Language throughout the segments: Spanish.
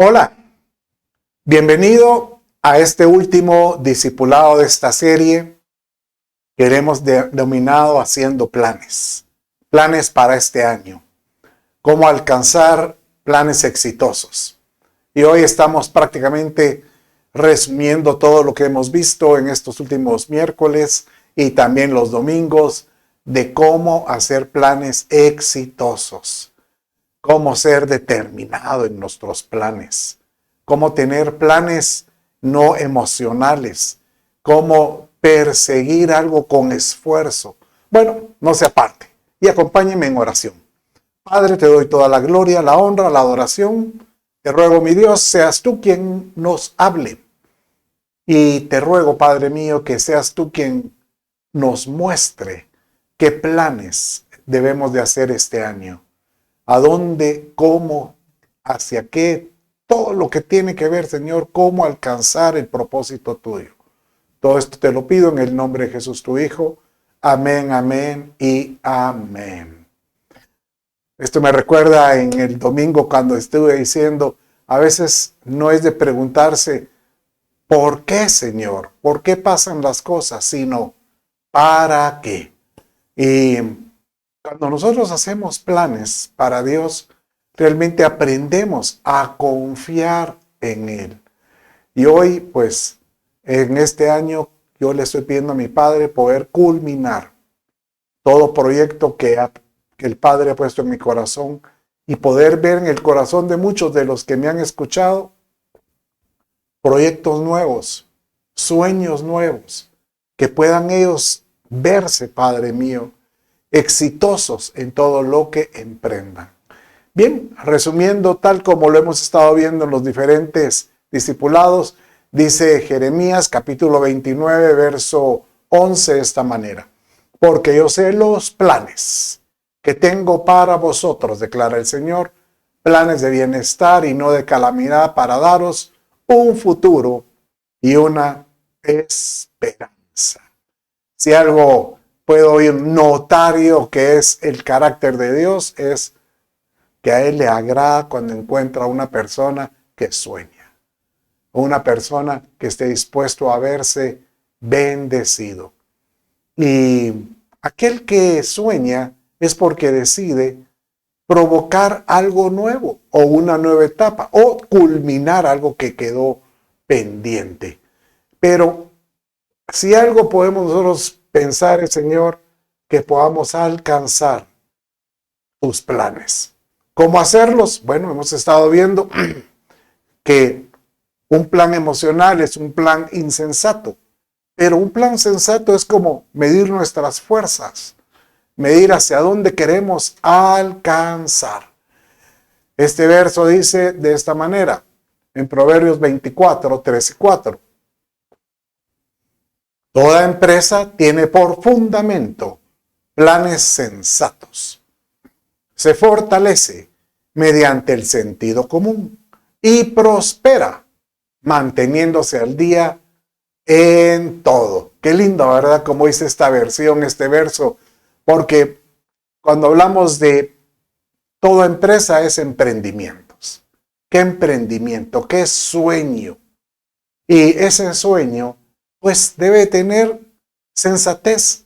Hola, bienvenido a este último discipulado de esta serie que hemos denominado Haciendo Planes. Planes para este año. Cómo alcanzar planes exitosos. Y hoy estamos prácticamente resumiendo todo lo que hemos visto en estos últimos miércoles y también los domingos de cómo hacer planes exitosos. Cómo ser determinado en nuestros planes. Cómo tener planes no emocionales. Cómo perseguir algo con esfuerzo. Bueno, no se aparte y acompáñenme en oración. Padre, te doy toda la gloria, la honra, la adoración. Te ruego, mi Dios, seas tú quien nos hable. Y te ruego, Padre mío, que seas tú quien nos muestre qué planes debemos de hacer este año. A dónde, cómo, hacia qué, todo lo que tiene que ver, Señor, cómo alcanzar el propósito tuyo. Todo esto te lo pido en el nombre de Jesús, tu Hijo. Amén, amén y amén. Esto me recuerda en el domingo cuando estuve diciendo, a veces no es de preguntarse, ¿por qué, Señor? ¿Por qué pasan las cosas? Sino, ¿para qué? Y cuando nosotros hacemos planes para Dios, realmente aprendemos a confiar en Él. Y hoy, pues, en este año, yo le estoy pidiendo a mi Padre poder culminar todo proyecto que el Padre ha puesto en mi corazón y poder ver en el corazón de muchos de los que me han escuchado proyectos nuevos, sueños nuevos, que puedan ellos verse, Padre mío, exitosos en todo lo que emprendan. Bien, resumiendo tal como lo hemos estado viendo en los diferentes discipulados, dice Jeremías capítulo 29, verso 11 de esta manera. Porque yo sé los planes que tengo para vosotros, declara el Señor, planes de bienestar y no de calamidad para daros un futuro y una esperanza. Si algo puedo oír notario que es el carácter de Dios, es que a Él le agrada cuando encuentra una persona que sueña. Una persona que esté dispuesto a verse bendecido. Y aquel que sueña es porque decide provocar algo nuevo o una nueva etapa o culminar algo que quedó pendiente. Pero si algo podemos nosotros pensar, Señor, que podamos alcanzar tus planes. ¿Cómo hacerlos? Bueno, hemos estado viendo que un plan emocional es un plan insensato, pero un plan sensato es como medir nuestras fuerzas, medir hacia dónde queremos alcanzar. Este verso dice de esta manera, en Proverbios 24, 3 y 4. Toda empresa tiene por fundamento planes sensatos. Se fortalece mediante el sentido común y prospera manteniéndose al día en todo. Qué lindo, ¿verdad? Como dice esta versión, este verso, porque cuando hablamos de toda empresa es emprendimientos. ¿Qué emprendimiento? ¿Qué sueño? Y ese sueño, pues debe tener sensatez,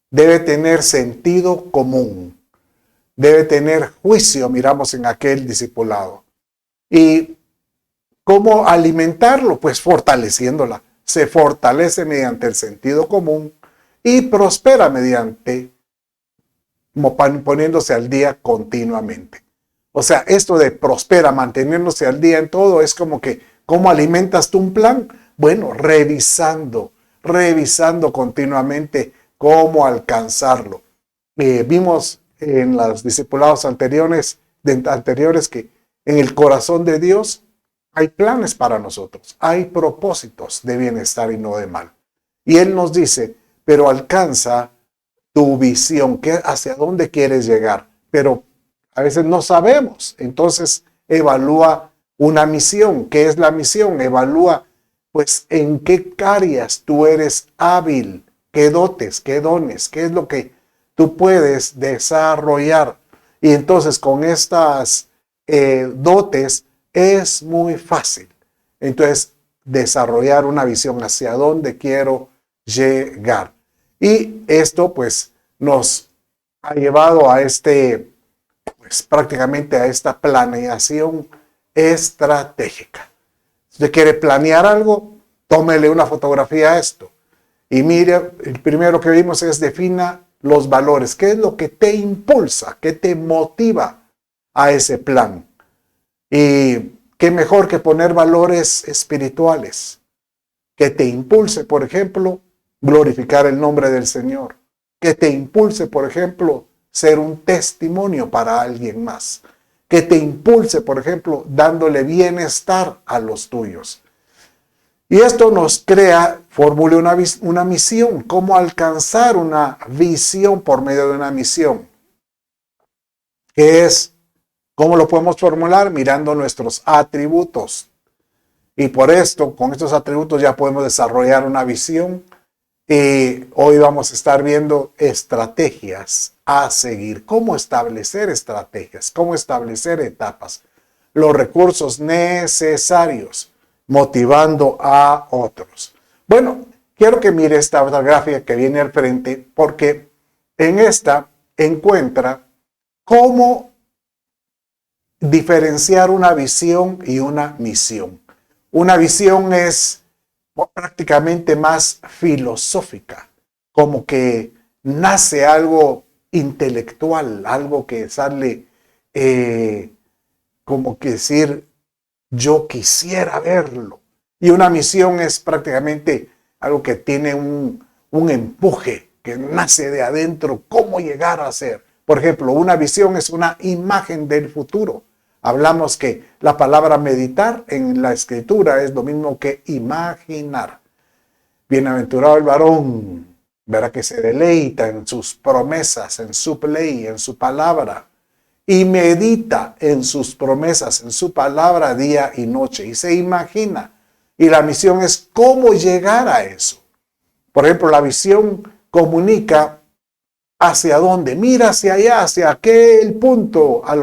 debe tener sentido común, debe tener juicio, miramos en aquel discipulado. ¿Y cómo alimentarlo? Pues fortaleciéndola. Se fortalece mediante el sentido común y prospera mediante poniéndose al día continuamente. O sea, esto de prospera, manteniéndose al día en todo, es como que, ¿cómo alimentas tú un plan? Bueno, revisando continuamente cómo alcanzarlo. Vimos en los discipulados anteriores que en el corazón de Dios hay planes para nosotros, hay propósitos de bienestar y no de mal. Y Él nos dice, pero alcanza tu visión, hacia dónde quieres llegar. Pero a veces no sabemos, entonces evalúa una misión. ¿Qué es la misión? Evalúa, pues, en qué áreas tú eres hábil, qué dotes, qué dones, qué es lo que tú puedes desarrollar. Y entonces con estas dotes es muy fácil. Entonces, desarrollar una visión hacia dónde quiero llegar. Y esto pues nos ha llevado a pues prácticamente a esta planeación estratégica. Si usted quiere planear algo, tómele una fotografía a esto. Y mire, el primero que vimos es defina los valores. ¿Qué es lo que te impulsa? ¿Qué te motiva a ese plan? Y qué mejor que poner valores espirituales que te impulse, por ejemplo, glorificar el nombre del Señor. Que te impulse, por ejemplo, ser un testimonio para alguien más. Que te impulse, por ejemplo, dándole bienestar a los tuyos. Y esto nos crea, formule una misión. ¿Cómo alcanzar una visión por medio de una misión? ¿Qué es? ¿Cómo lo podemos formular? Mirando nuestros atributos. Y por esto, con estos atributos ya podemos desarrollar una visión. Y hoy vamos a estar viendo estrategias a seguir. ¿Cómo establecer estrategias? ¿Cómo establecer etapas? Los recursos necesarios, motivando a otros. Bueno, quiero que mire esta otra gráfica que viene al frente, porque en esta encuentra cómo diferenciar una visión y una misión. Una visión es prácticamente más filosófica, como que nace algo intelectual, algo que sale como que decir, yo quisiera verlo. Y una misión es prácticamente algo que tiene un empuje, que nace de adentro, cómo llegar a ser. Por ejemplo, una visión es una imagen del futuro. Hablamos que la palabra meditar en la escritura es lo mismo que imaginar. Bienaventurado el varón, verá que se deleita en sus promesas, en su ley, en su palabra, y medita en sus promesas, en su palabra día y noche, y se imagina. Y la misión es cómo llegar a eso. Por ejemplo, la visión comunica hacia dónde, mira hacia allá, hacia aquel punto a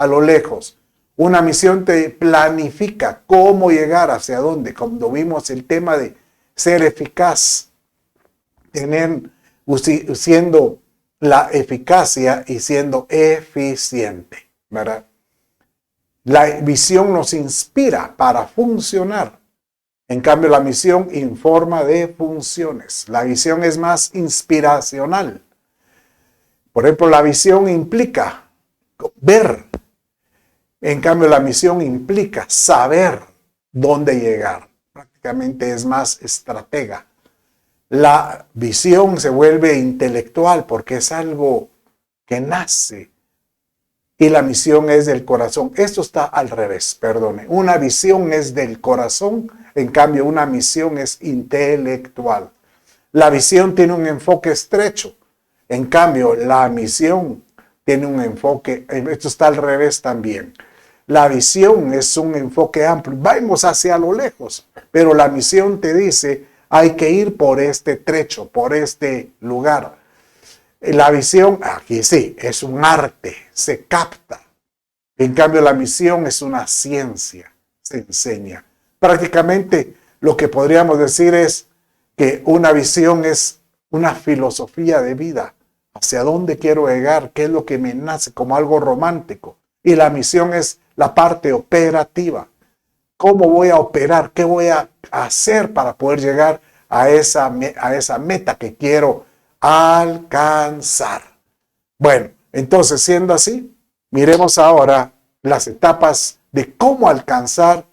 lo lejos. Una misión te planifica cómo llegar hacia dónde. Cuando vimos el tema de ser eficaz, siendo la eficacia y siendo eficiente, ¿verdad? La visión nos inspira para funcionar. En cambio, la misión informa de funciones. La visión es más inspiracional. Por ejemplo, la visión implica ver. En cambio, la misión implica saber dónde llegar. Prácticamente es más estratega. La visión se vuelve intelectual porque es algo que nace. Y la misión es del corazón. Esto está al revés, perdone. Una visión es del corazón, en cambio una misión es intelectual. La visión tiene un enfoque estrecho. En cambio, la misión tiene un enfoque, esto está al revés también. La visión es un enfoque amplio. Vamos hacia lo lejos, pero la misión te dice, hay que ir por este trecho, por este lugar. La visión, aquí sí, es un arte, se capta. En cambio, la misión es una ciencia, se enseña. Prácticamente lo que podríamos decir es que una visión es una filosofía de vida. ¿Hacia dónde quiero llegar? ¿Qué es lo que me nace como algo romántico? Y la misión es la parte operativa. ¿Cómo voy a operar? ¿Qué voy a hacer para poder llegar a esa meta que quiero alcanzar? Bueno, entonces siendo así, miremos ahora las etapas de cómo alcanzar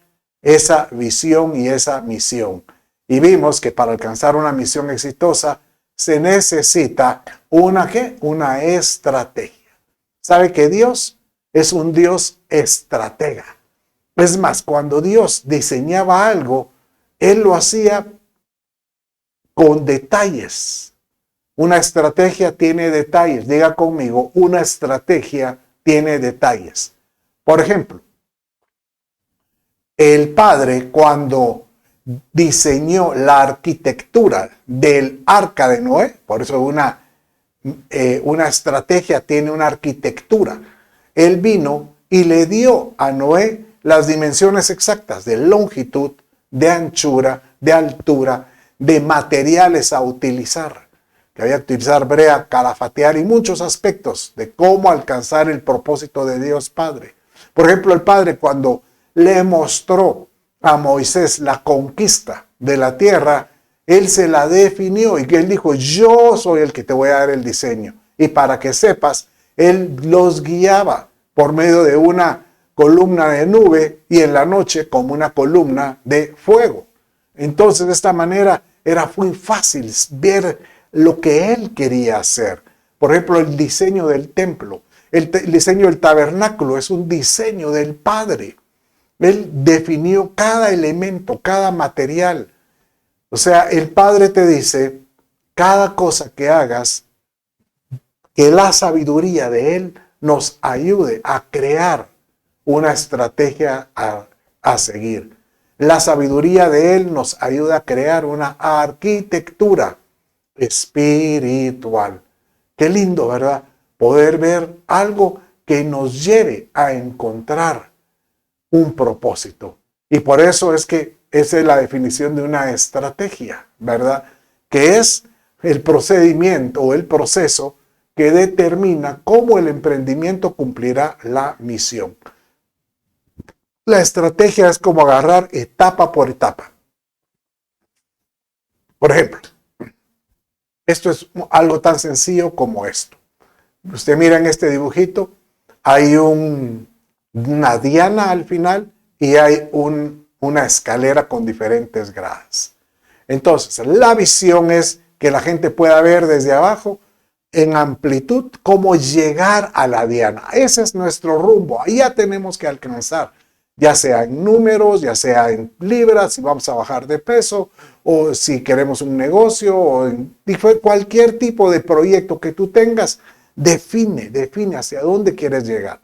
esa visión y esa misión. Y vimos que para alcanzar una misión exitosa se necesita una estrategia. ¿Sabe que Dios es un Dios estratega? Es más, cuando Dios diseñaba algo, Él lo hacía con detalles. Una estrategia tiene detalles. Diga conmigo, una estrategia tiene detalles. Por ejemplo, el Padre cuando diseñó la arquitectura del arca de Noé, por eso una estrategia tiene una arquitectura. Él vino y le dio a Noé las dimensiones exactas de longitud, de anchura, de altura, de materiales a utilizar. Que había que utilizar brea, calafatear y muchos aspectos de cómo alcanzar el propósito de Dios Padre. Por ejemplo, el Padre cuando le mostró a Moisés la conquista de la tierra, él se la definió y que él dijo, yo soy el que te voy a dar el diseño. Y para que sepas, él los guiaba por medio de una columna de nube y en la noche como una columna de fuego. Entonces, de esta manera era muy fácil ver lo que él quería hacer. Por ejemplo, el diseño del templo, el diseño del tabernáculo es un diseño del Padre. Él definió cada elemento, cada material. O sea, el Padre te dice, cada cosa que hagas, que la sabiduría de Él nos ayude a crear una estrategia a seguir. La sabiduría de Él nos ayuda a crear una arquitectura espiritual. Qué lindo, ¿verdad? Poder ver algo que nos lleve a encontrar un propósito. Y por eso es que esa es la definición de una estrategia, ¿verdad? Que es el procedimiento o el proceso que determina cómo el emprendimiento cumplirá la misión. La estrategia es como agarrar etapa por etapa. Por ejemplo, esto es algo tan sencillo como esto. Usted mira en este dibujito, hay una diana al final y hay una escalera con diferentes gradas. Entonces, la visión es que la gente pueda ver desde abajo en amplitud cómo llegar a la diana. Ese es nuestro rumbo. Ahí ya tenemos que alcanzar, ya sea en números, ya sea en libras, si vamos a bajar de peso, o si queremos un negocio, o en cualquier tipo de proyecto que tú tengas, define hacia dónde quieres llegar.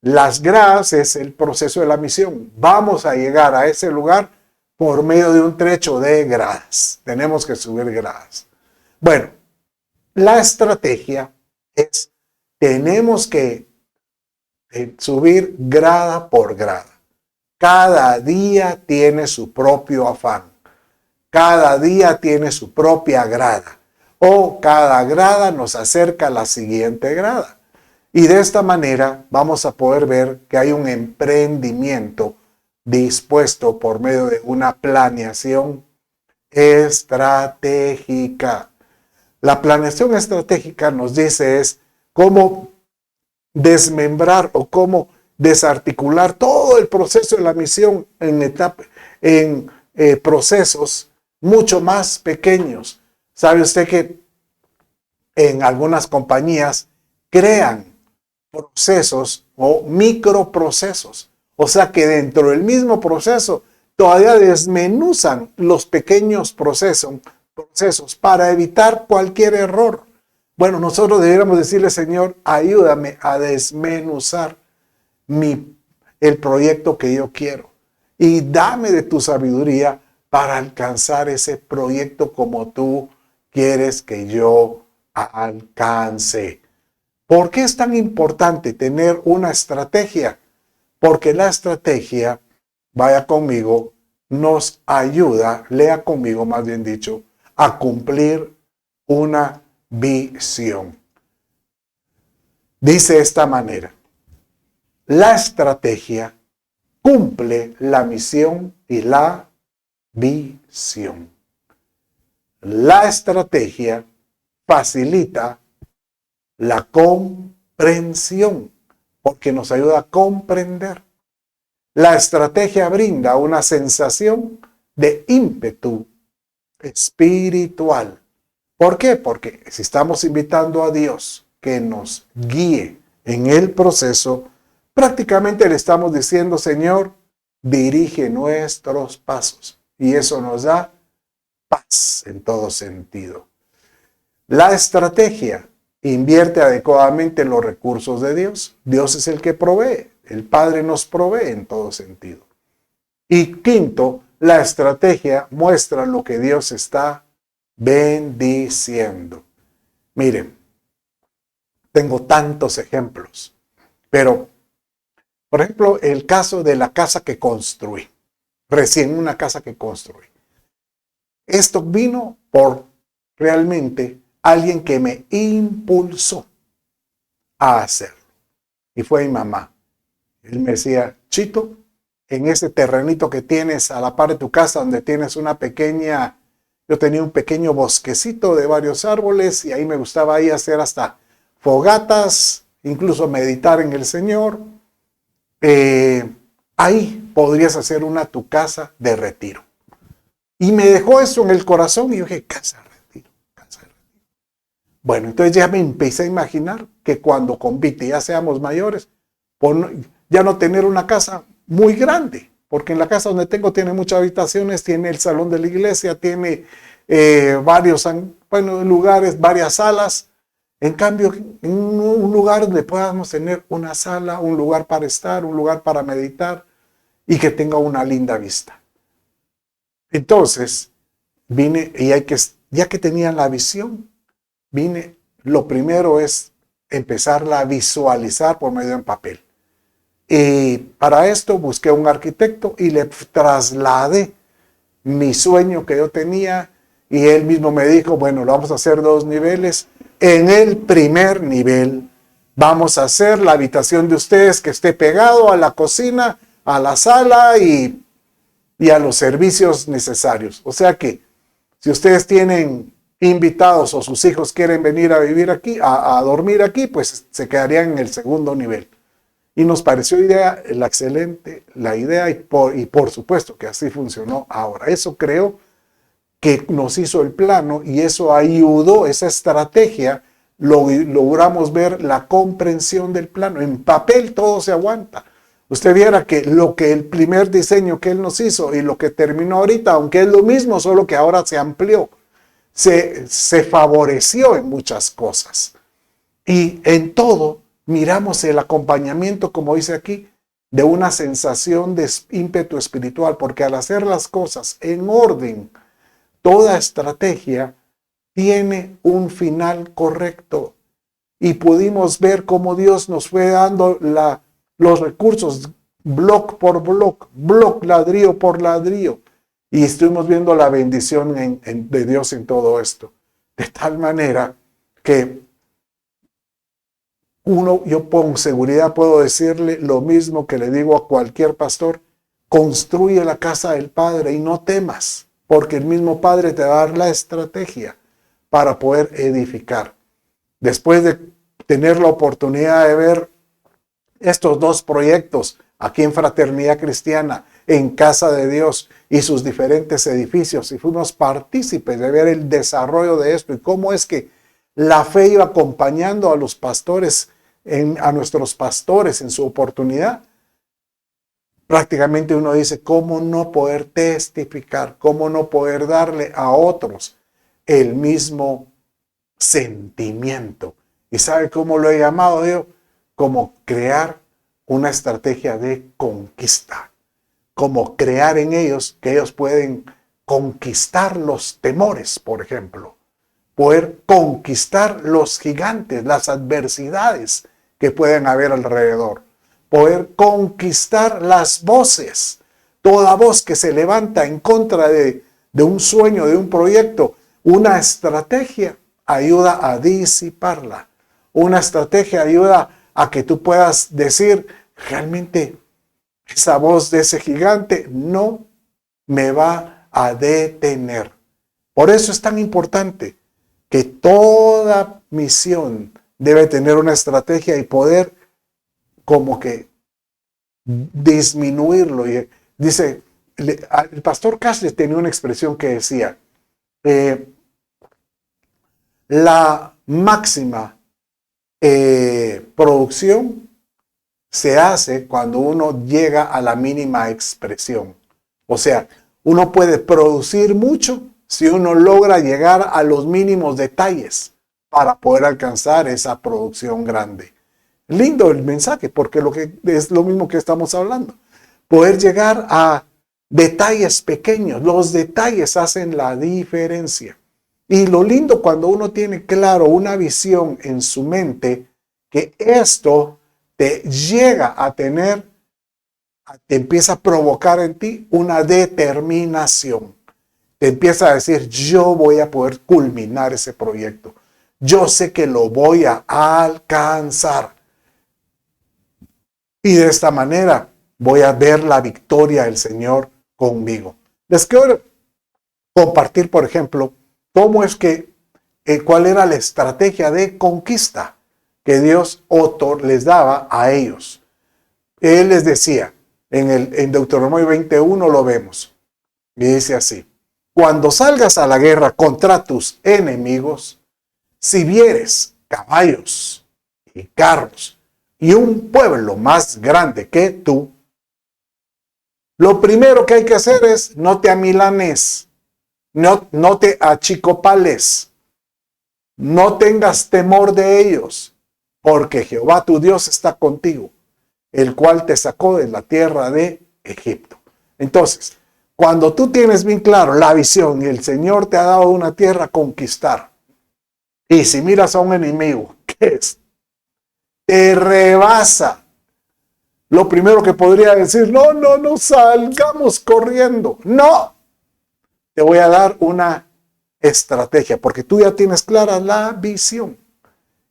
Las gradas es el proceso de la misión. Vamos a llegar a ese lugar por medio de un trecho de gradas. Tenemos que subir gradas. Bueno, la estrategia es, tenemos que subir grada por grada. Cada día tiene su propio afán. Cada día tiene su propia grada. O cada grada nos acerca a la siguiente grada. Y de esta manera vamos a poder ver que hay un emprendimiento dispuesto por medio de una planeación estratégica. La planeación estratégica nos dice es cómo desmembrar o cómo desarticular todo el proceso de la misión en procesos mucho más pequeños. ¿Sabe usted que en algunas compañías crean procesos o microprocesos? O sea que dentro del mismo proceso todavía desmenuzan los pequeños procesos para evitar cualquier error. Bueno, nosotros deberíamos decirle, Señor, ayúdame a desmenuzar el proyecto que yo quiero. Y dame de tu sabiduría para alcanzar ese proyecto como tú quieres que yo alcance. ¿Por qué es tan importante tener una estrategia? Porque la estrategia, vaya conmigo, nos ayuda, lea conmigo más bien dicho, a cumplir una visión. Dice de esta manera, la estrategia cumple la misión y la visión. La estrategia facilita la comprensión porque nos ayuda a comprender. La estrategia brinda una sensación de ímpetu espiritual. ¿Por qué? Porque si estamos invitando a Dios que nos guíe en el proceso, prácticamente le estamos diciendo, Señor, dirige nuestros pasos. Y eso nos da paz en todo sentido. La estrategia invierte adecuadamente los recursos de Dios. Dios es el que provee. El Padre nos provee en todo sentido. Y quinto, la estrategia muestra lo que Dios está bendiciendo. Miren, tengo tantos ejemplos, pero Por ejemplo, el caso de la casa que construí, recién una casa que construí. Esto vino por realmente alguien que me impulsó a hacerlo. Y fue mi mamá. Él me decía, Chito, en ese terrenito que tienes a la par de tu casa, donde tienes una pequeña, yo tenía un pequeño bosquecito de varios árboles y ahí me gustaba ahí hacer hasta fogatas, incluso meditar en el Señor. Ahí podrías hacer tu casa de retiro. Y me dejó eso en el corazón y yo dije, casa de retiro, casa de retiro. Bueno, entonces ya me empecé a imaginar que cuando con Viti ya seamos mayores, ya no tener una casa muy grande, porque en la casa donde tengo tiene muchas habitaciones, tiene el salón de la iglesia, tiene varios lugares, varias salas. En cambio, en un lugar donde podamos tener una sala, un lugar para estar, un lugar para meditar y que tenga una linda vista. Entonces, vine y ya que tenía la visión, lo primero es empezarla a visualizar por medio de papel. Y para esto busqué un arquitecto y le trasladé mi sueño que yo tenía y él mismo me dijo, bueno, lo vamos a hacer 2 niveles. En el primer nivel vamos a hacer la habitación de ustedes que esté pegado a la cocina, a la sala y a los servicios necesarios. O sea que si ustedes tienen invitados o sus hijos quieren venir a vivir aquí, a dormir aquí, pues se quedarían en el segundo nivel. Y nos pareció excelente la idea y por supuesto que así funcionó ahora. Eso creo que nos hizo el plano y eso ayudó, esa estrategia, logramos ver la comprensión del plano. En papel todo se aguanta. Usted viera que el primer diseño que él nos hizo y lo que terminó ahorita, aunque es lo mismo, solo que ahora se amplió, se favoreció en muchas cosas. Y en todo miramos el acompañamiento, como dice aquí, de una sensación de ímpetu espiritual, porque al hacer las cosas en orden, toda estrategia tiene un final correcto. Y pudimos ver cómo Dios nos fue dando los recursos, bloque por bloque, ladrillo por ladrillo. Y estuvimos viendo la bendición de Dios en todo esto. De tal manera que yo con seguridad puedo decirle lo mismo que le digo a cualquier pastor: construye la casa del Padre y no temas, porque el mismo Padre te va a dar la estrategia para poder edificar. Después de tener la oportunidad de ver estos 2 proyectos aquí en Fraternidad Cristiana, en Casa de Dios y sus diferentes edificios, y fuimos partícipes de ver el desarrollo de esto y cómo es que la fe iba acompañando a los pastores, a nuestros pastores en su oportunidad. Prácticamente uno dice, ¿cómo no poder testificar? ¿Cómo no poder darle a otros el mismo sentimiento? ¿Y sabe cómo lo he llamado yo? Como crear una estrategia de conquista. Como crear en ellos que ellos pueden conquistar los temores, por ejemplo. Poder conquistar los gigantes, las adversidades que pueden haber alrededor. Poder conquistar las voces. Toda voz que se levanta en contra de un sueño, de un proyecto. Una estrategia ayuda a disiparla. Una estrategia ayuda a que tú puedas decir, realmente esa voz de ese gigante no me va a detener. Por eso es tan importante que toda misión debe tener una estrategia y poder como que disminuirlo. Y dice, el pastor Casles tenía una expresión que decía, la máxima producción se hace cuando uno llega a la mínima expresión. O sea, uno puede producir mucho si uno logra llegar a los mínimos detalles para poder alcanzar esa producción grande. Lindo el mensaje, porque es lo mismo que estamos hablando. Poder llegar a detalles pequeños. Los detalles hacen la diferencia. Y lo lindo cuando uno tiene claro una visión en su mente, que esto te llega a tener te empieza a provocar en ti una determinación. Te empieza a decir, yo voy a poder culminar ese proyecto. Yo sé que lo voy a alcanzar. Y de esta manera voy a ver la victoria del Señor conmigo. Les quiero compartir, por ejemplo, cómo es que, cuál era la estrategia de conquista que Dios les daba a ellos. Él les decía, en Deuteronomio 21 lo vemos, y dice así: cuando salgas a la guerra contra tus enemigos, si vieres caballos y carros y un pueblo más grande que tú, lo primero que hay que hacer es no te amilanes, no te achicopales, no tengas temor de ellos, porque Jehová tu Dios está contigo, el cual te sacó de la tierra de Egipto. Entonces, cuando tú tienes bien claro la visión y el Señor te ha dado una tierra a conquistar, y si miras a un enemigo que te rebasa, lo primero que podría decir, no salgamos corriendo. No, te voy a dar una estrategia, porque tú ya tienes clara la visión.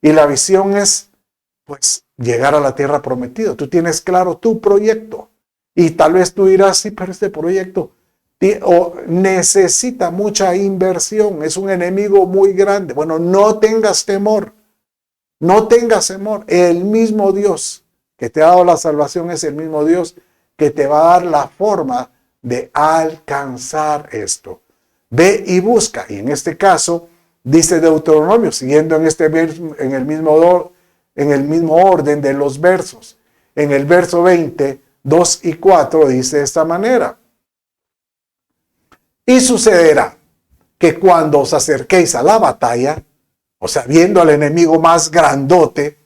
Y la visión es, pues, llegar a la tierra prometida. Tú tienes claro tu proyecto. Y tal vez tú dirás, sí, pero este proyecto necesita mucha inversión. Es un enemigo muy grande. Bueno, no tengas temor. No tengas temor. El mismo Dios que te ha dado la salvación es el mismo Dios que te va a dar la forma de alcanzar esto. Ve y busca. Y en este caso, dice Deuteronomio, siguiendo en el mismo orden de los versos. En el verso 20, 2 y 4 dice de esta manera: y sucederá que cuando os acerquéis a la batalla, o sea, viendo al enemigo más grandote,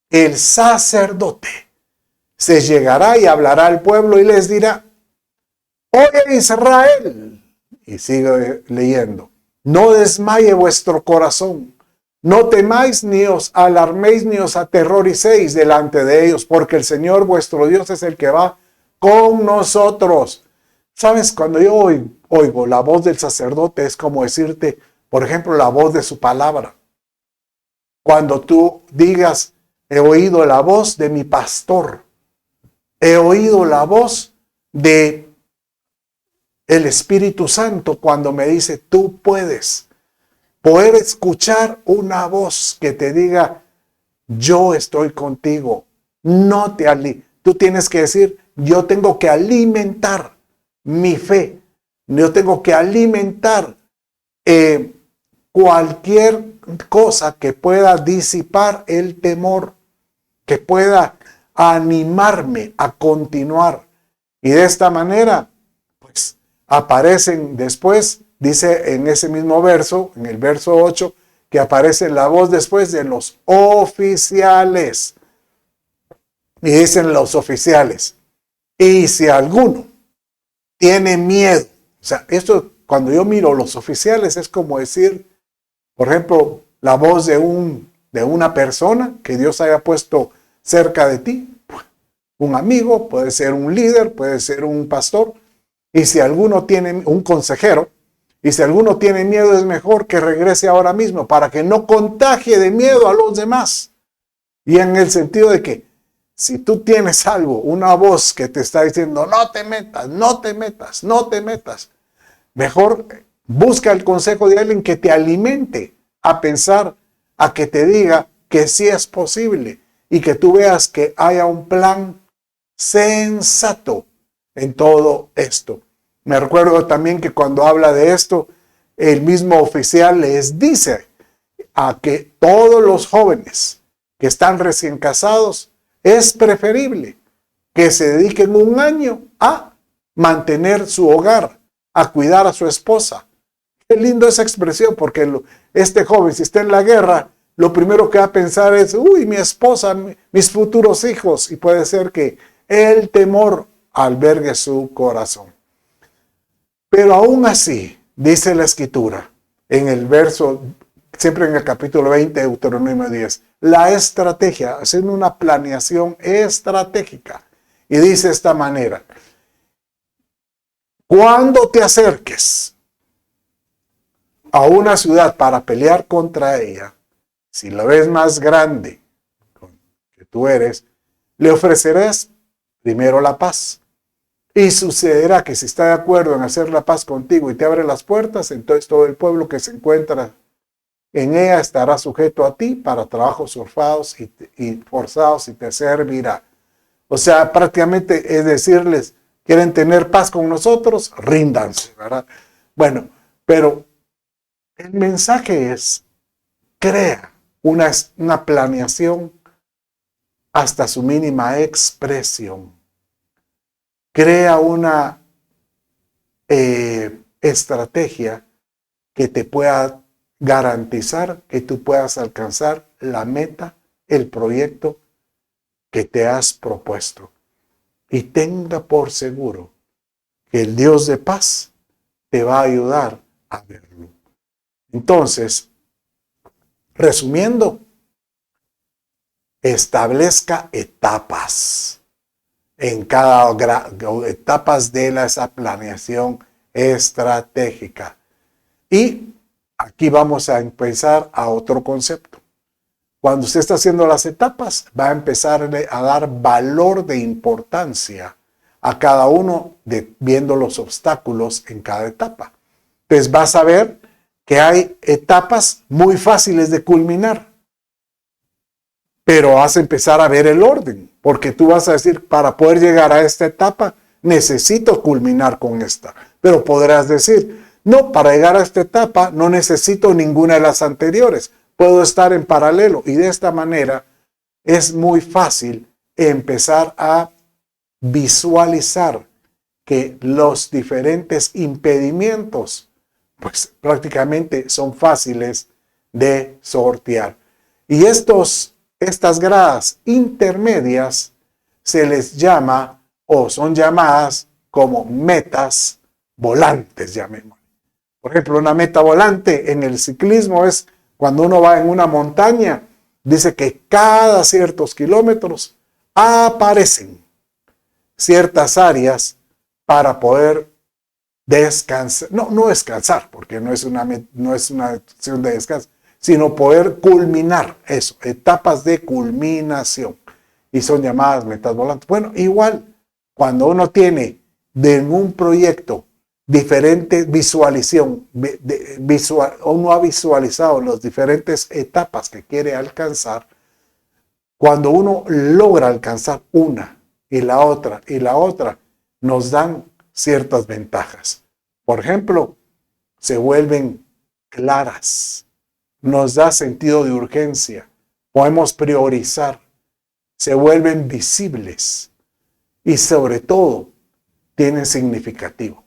el sacerdote se llegará y hablará al pueblo y les dirá: oye Israel, y sigue leyendo, no desmaye vuestro corazón, no temáis ni os alarméis ni os aterroricéis delante de ellos, porque el Señor vuestro Dios es el que va con nosotros. ¿Sabes? Cuando yo oigo la voz del sacerdote, es como decirte, por ejemplo, la voz de su palabra. Cuando tú digas, he oído la voz de mi pastor, he oído la voz de el Espíritu Santo cuando me dice, tú puedes. Poder escuchar una voz que te diga, yo estoy contigo. Tú tienes que decir, yo tengo que alimentar mi fe. Yo tengo que alimentar cualquier cosa que pueda disipar el temor, que pueda animarme a continuar. Y de esta manera, pues, aparecen después, dice en ese mismo verso, en el verso 8, que aparece la voz después de los oficiales. Y dicen los oficiales, y si alguno tiene miedo, o sea, esto cuando yo miro los oficiales es como decir, por ejemplo, la voz de una persona que Dios haya puesto cerca de ti, un amigo, puede ser un líder, puede ser un pastor, y si alguno tiene un consejero, y si alguno tiene miedo, es mejor que regrese ahora mismo para que no contagie de miedo a los demás. Y en el sentido de que si tú tienes algo, una voz que te está diciendo, no te metas, no te metas, no te metas, mejor busca el consejo de alguien que te alimente a pensar, a que te diga que sí es posible y que tú veas que haya un plan sensato en todo esto. Me recuerdo también que cuando habla de esto, el mismo oficial les dice a que todos los jóvenes que están recién casados, es preferible que se dediquen un año a mantener su hogar, a cuidar a su esposa. Qué lindo esa expresión, porque este joven, si está en la guerra, lo primero que va a pensar es, uy, mi esposa, mis futuros hijos, y puede ser que el temor albergue su corazón. Pero aún así, dice la Escritura, en el verso, siempre en el capítulo 20 de Deuteronomio 10, la estrategia, haciendo una planeación estratégica. Y dice de esta manera: cuando te acerques a una ciudad para pelear contra ella, si la ves más grande que tú eres, le ofrecerás primero la paz. Y sucederá que si está de acuerdo en hacer la paz contigo y te abre las puertas, entonces todo el pueblo que se encuentra en ella estará sujeto a ti para trabajos forzados y forzados y te servirá. O sea, prácticamente es decirles, ¿quieren tener paz con nosotros? Ríndanse, ¿verdad? Bueno, pero el mensaje es: crea una planeación hasta su mínima expresión. Crea una estrategia que te pueda garantizar que tú puedas alcanzar la meta, el proyecto que te has propuesto. Y tenga por seguro que el Dios de paz te va a ayudar a verlo. Entonces, resumiendo, establezca etapas en cada etapas de esa planeación estratégica. Y aquí vamos a empezar a otro concepto. Cuando usted está haciendo las etapas, va a empezar a dar valor de importancia a cada uno viendo los obstáculos en cada etapa. Entonces vas a ver que hay etapas muy fáciles de culminar, pero vas a empezar a ver el orden, porque tú vas a decir, para poder llegar a esta etapa, necesito culminar con esta. Pero podrás decir, no, para llegar a esta etapa no necesito ninguna de las anteriores, puedo estar en paralelo. Y de esta manera es muy fácil empezar a visualizar que los diferentes impedimentos, pues prácticamente son fáciles de sortear. Y estas gradas intermedias se les llama o son llamadas como metas volantes, llamémosle. Por ejemplo, una meta volante en el ciclismo es cuando uno va en una montaña, dice que cada ciertos kilómetros aparecen ciertas áreas para poder descansar, no descansar, porque no es una acción de descanso, sino poder culminar eso, etapas de culminación, y son llamadas metas volantes. Bueno, igual, cuando uno tiene de un proyecto diferente visualización, uno ha visualizado las diferentes etapas que quiere alcanzar, cuando uno logra alcanzar una y la otra, nos dan ciertas ventajas. Por ejemplo, se vuelven claras, nos da sentido de urgencia, podemos priorizar, se vuelven visibles y sobre todo tienen significativo.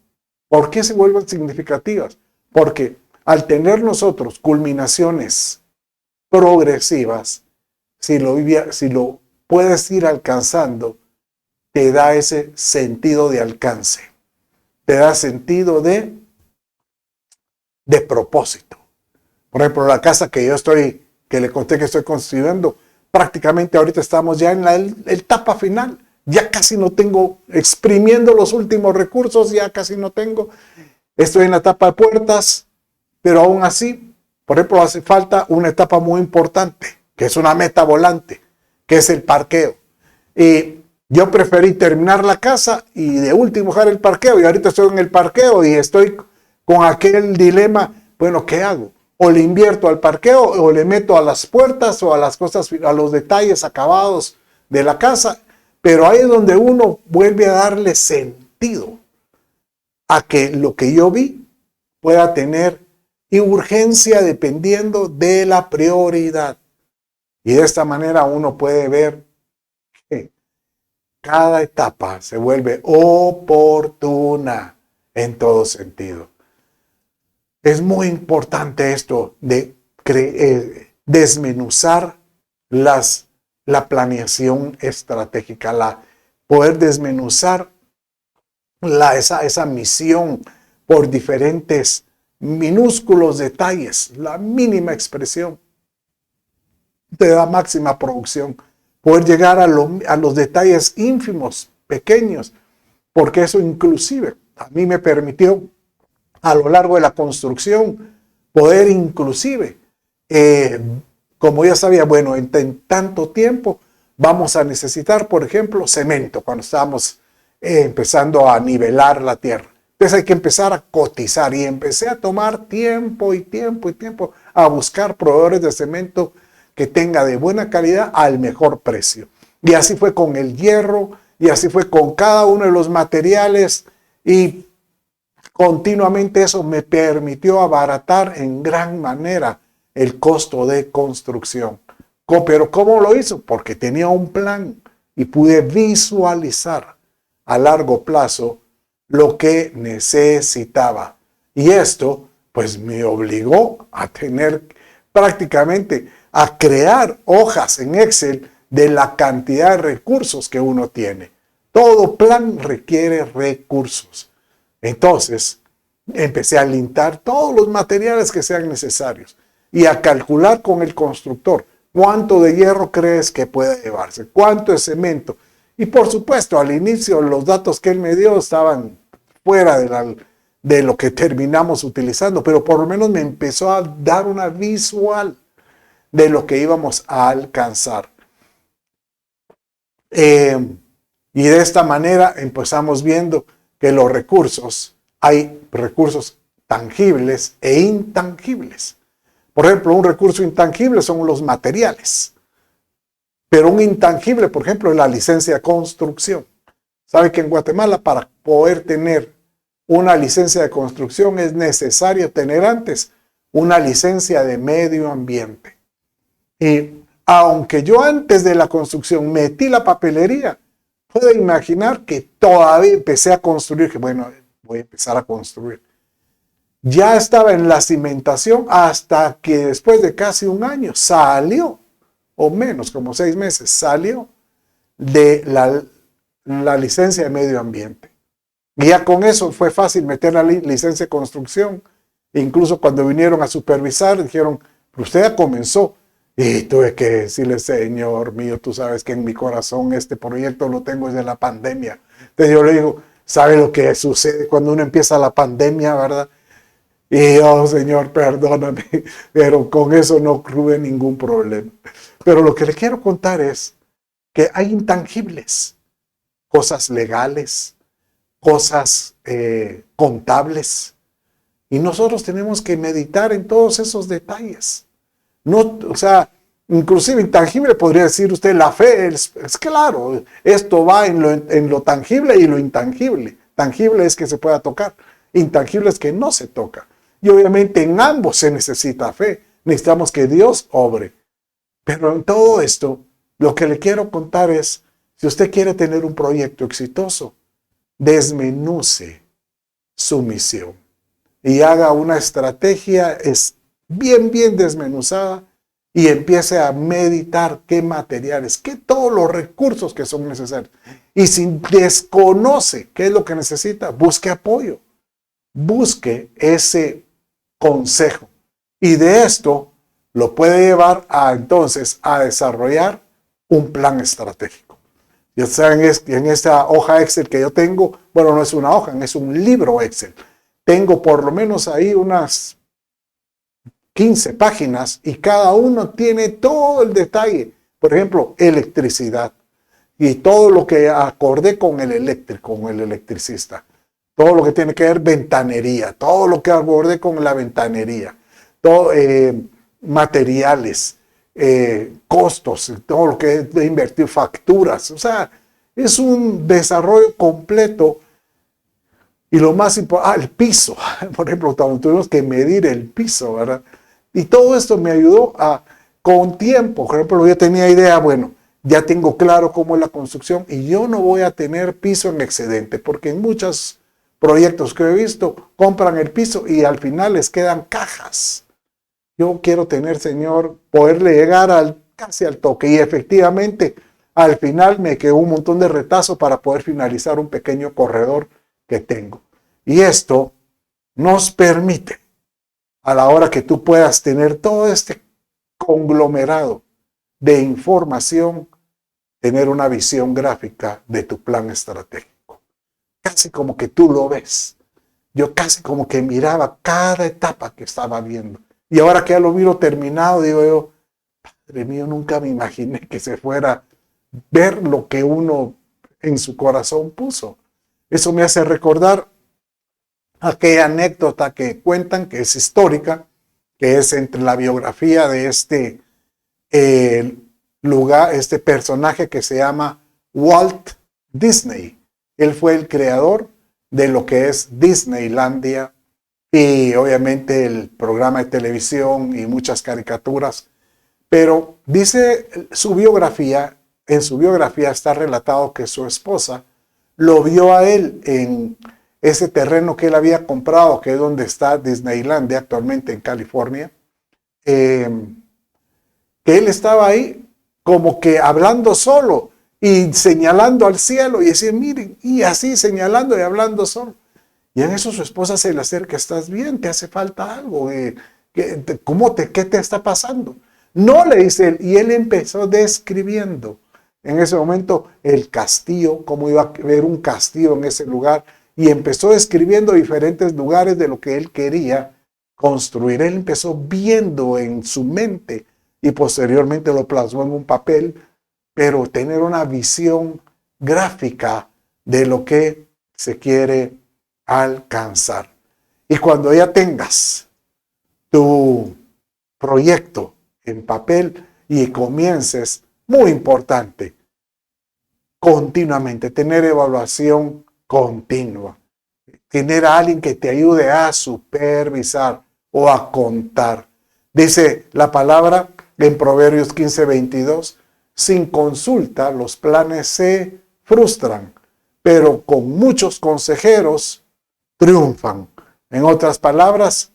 ¿Por qué se vuelven significativas? Porque al tener nosotros culminaciones progresivas, si lo puedes ir alcanzando, te da ese sentido de alcance, te da sentido de propósito. Por ejemplo, la casa que le conté que estoy construyendo, prácticamente ahorita estamos ya en la etapa final. Ya casi no tengo, exprimiendo los últimos recursos, ya casi no tengo. Estoy en la etapa de puertas, pero aún así, por ejemplo, hace falta una etapa muy importante, que es una meta volante, que es el parqueo. Y yo preferí terminar la casa y de último dejar el parqueo, y ahorita estoy en el parqueo y estoy con aquel dilema, bueno, ¿qué hago? O le invierto al parqueo, o le meto a las puertas, o a las cosas, a los detalles acabados de la casa. Pero ahí es donde uno vuelve a darle sentido a que lo que yo vi pueda tener urgencia dependiendo de la prioridad. Y de esta manera uno puede ver que cada etapa se vuelve oportuna en todo sentido. Es muy importante esto de desmenuzar la planeación estratégica, poder desmenuzar esa misión por diferentes minúsculos detalles, la mínima expresión te da máxima producción. Poder llegar a los detalles ínfimos pequeños, porque eso inclusive a mí me permitió a lo largo de la construcción poder inclusive, como ya sabía, bueno, en tanto tiempo vamos a necesitar, por ejemplo, cemento cuando estábamos empezando a nivelar la tierra. Entonces hay que empezar a cotizar y empecé a tomar tiempo y tiempo y tiempo a buscar proveedores de cemento que tenga de buena calidad al mejor precio. Y así fue con el hierro y así fue con cada uno de los materiales y continuamente eso me permitió abaratar en gran manera el costo de construcción. Pero ¿cómo lo hizo? Porque tenía un plan y pude visualizar a largo plazo lo que necesitaba. Y esto pues me obligó a tener prácticamente a crear hojas en Excel de la cantidad de recursos que uno tiene. Todo plan requiere recursos. Entonces, empecé a lintar todos los materiales que sean necesarios y a calcular con el constructor cuánto de hierro crees que puede llevarse, cuánto de cemento. Y por supuesto, al inicio los datos que él me dio estaban fuera de lo que terminamos utilizando, pero por lo menos me empezó a dar una visual de lo que íbamos a alcanzar. Y de esta manera empezamos viendo que los recursos, hay recursos tangibles e intangibles. Por ejemplo, un recurso intangible son los materiales, pero un intangible, por ejemplo, es la licencia de construcción. Sabe que en Guatemala para poder tener una licencia de construcción es necesario tener antes una licencia de medio ambiente. Y aunque yo antes de la construcción metí la papelería, puede imaginar que todavía empecé a construir, que bueno, voy a empezar a construir. Ya estaba en la cimentación hasta que después de casi un año salió, o menos, como 6 meses, salió de la licencia de medio ambiente. Y ya con eso fue fácil meter la licencia de construcción. Incluso cuando vinieron a supervisar, dijeron, usted ya comenzó. Y tuve que decirle, Señor mío, tú sabes que en mi corazón este proyecto lo tengo desde la pandemia. Entonces yo le digo, ¿sabe lo que sucede cuando uno empieza la pandemia, verdad? Y oh, Señor, perdóname, pero con eso no tuve ningún problema. Pero lo que le quiero contar es que hay intangibles, cosas legales, cosas contables. Y nosotros tenemos que meditar en todos esos detalles. No, o sea, inclusive intangible podría decir usted, la fe es claro, esto va en lo tangible y lo intangible. Tangible es que se pueda tocar, intangible es que no se toca. Y obviamente en ambos se necesita fe, necesitamos que Dios obre. Pero en todo esto, lo que le quiero contar es, si usted quiere tener un proyecto exitoso, desmenuce su misión y haga una estrategia bien desmenuzada y empiece a meditar qué materiales, qué todos los recursos que son necesarios. Y si desconoce qué es lo que necesita, busque apoyo, busque ese consejo. Y de esto lo puede llevar entonces a desarrollar un plan estratégico. Ya saben, en esta hoja Excel que yo tengo, bueno, no es una hoja, es un libro Excel. Tengo por lo menos ahí unas 15 páginas y cada uno tiene todo el detalle. Por ejemplo, electricidad y todo lo que acordé con el eléctrico, con el electricista. Todo lo que tiene que ver ventanería, todo lo que acordé con la ventanería, todo, materiales, costos, todo lo que es de invertir, facturas. O sea, es un desarrollo completo. Y lo más importante, el piso. Por ejemplo, tuvimos que medir el piso, ¿verdad? Y todo esto me ayudó con tiempo. Por ejemplo, yo tenía idea, bueno, ya tengo claro cómo es la construcción y yo no voy a tener piso en excedente, porque en muchos proyectos que he visto, compran el piso y al final les quedan cajas. Yo quiero tener, Señor, poderle llegar casi al toque. Y efectivamente, al final me quedó un montón de retazo para poder finalizar un pequeño corredor que tengo. Y esto nos permite, a la hora que tú puedas tener todo este conglomerado de información, tener una visión gráfica de tu plan estratégico. Casi como que tú lo ves. Yo casi como que miraba cada etapa que estaba viendo. Y ahora que ya lo miro terminado, digo yo, Padre mío, nunca me imaginé que se fuera a ver lo que uno en su corazón puso. Eso me hace recordar aquella anécdota que cuentan, que es histórica, que es entre la biografía de este este personaje que se llama Walt Disney. Él fue el creador de lo que es Disneylandia y obviamente el programa de televisión y muchas caricaturas. Pero dice su biografía, en su biografía está relatado que su esposa lo vio a él en ese terreno que él había comprado, que es donde está Disneylandia actualmente en California, que él estaba ahí como que hablando solo y señalando al cielo y decir, miren, y así señalando y hablando solo. Y en eso su esposa se le acerca, ¿estás bien? ¿Te hace falta algo? ¿Qué te está pasando? No, le dice él, y él empezó describiendo en ese momento el castillo, cómo iba a haber un castillo en ese lugar, y empezó describiendo diferentes lugares de lo que él quería construir. Él empezó viendo en su mente y posteriormente lo plasmó en un papel, pero tener una visión gráfica de lo que se quiere alcanzar. Y cuando ya tengas tu proyecto en papel y comiences, muy importante, continuamente, tener evaluación continua, tener a alguien que te ayude a supervisar o a contar. Dice la palabra en Proverbios 15:22, sin consulta los planes se frustran, pero con muchos consejeros triunfan. En otras palabras,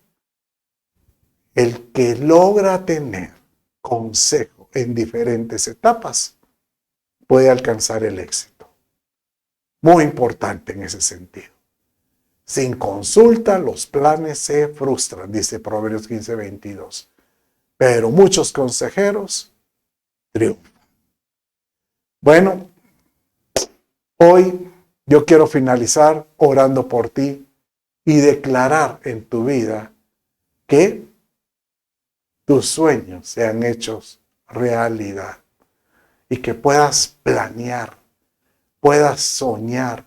el que logra tener consejo en diferentes etapas puede alcanzar el éxito. Muy importante en ese sentido. Sin consulta los planes se frustran, dice Proverbios 15:22. Pero muchos consejeros triunfan. Bueno, hoy yo quiero finalizar orando por ti y declarar en tu vida que tus sueños sean hechos realidad y que puedas planear, puedas soñar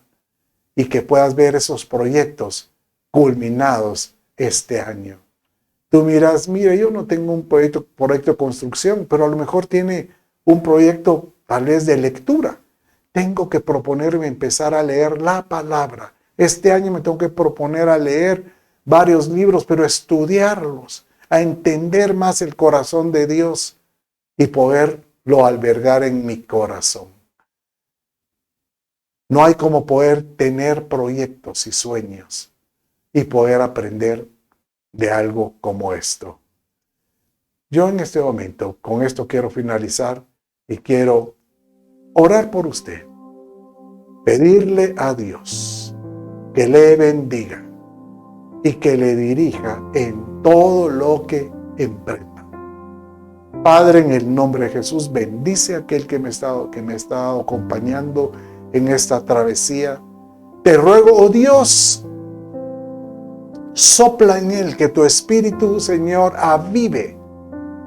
y que puedas ver esos proyectos culminados este año. Tú miras, mira, yo no tengo un proyecto de construcción, pero a lo mejor tiene un proyecto tal vez de lectura. Tengo que proponerme empezar a leer la palabra. Este año me tengo que proponer a leer varios libros, pero estudiarlos, a entender más el corazón de Dios y poderlo albergar en mi corazón. No hay como poder tener proyectos y sueños y poder aprender de algo como esto. Yo en este momento, con esto quiero finalizar y quiero orar por usted. Pedirle a Dios que le bendiga y que le dirija en todo lo que emprenda. Padre, en el nombre de Jesús, bendice a aquel que me ha estado acompañando en esta travesía. Te ruego, oh Dios, sopla en él, que tu Espíritu, Señor, avive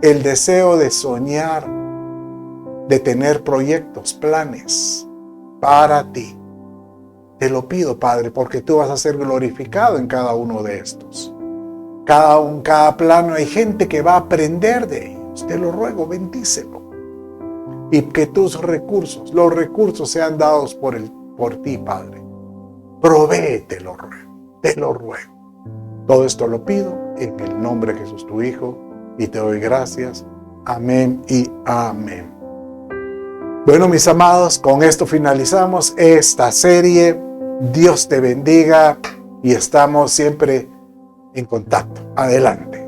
el deseo de soñar, de tener proyectos, planes para ti. Te lo pido, Padre, porque tú vas a ser glorificado en cada uno de estos. Cada plano hay gente que va a aprender de ellos. Te lo ruego, bendícelo. Y que tus recursos, los recursos sean dados por ti, Padre. Provee, te lo ruego. Todo esto lo pido en el nombre de Jesús, tu Hijo, y te doy gracias. Amén y amén. Bueno, mis amados, con esto finalizamos esta serie. Dios te bendiga y estamos siempre en contacto. Adelante.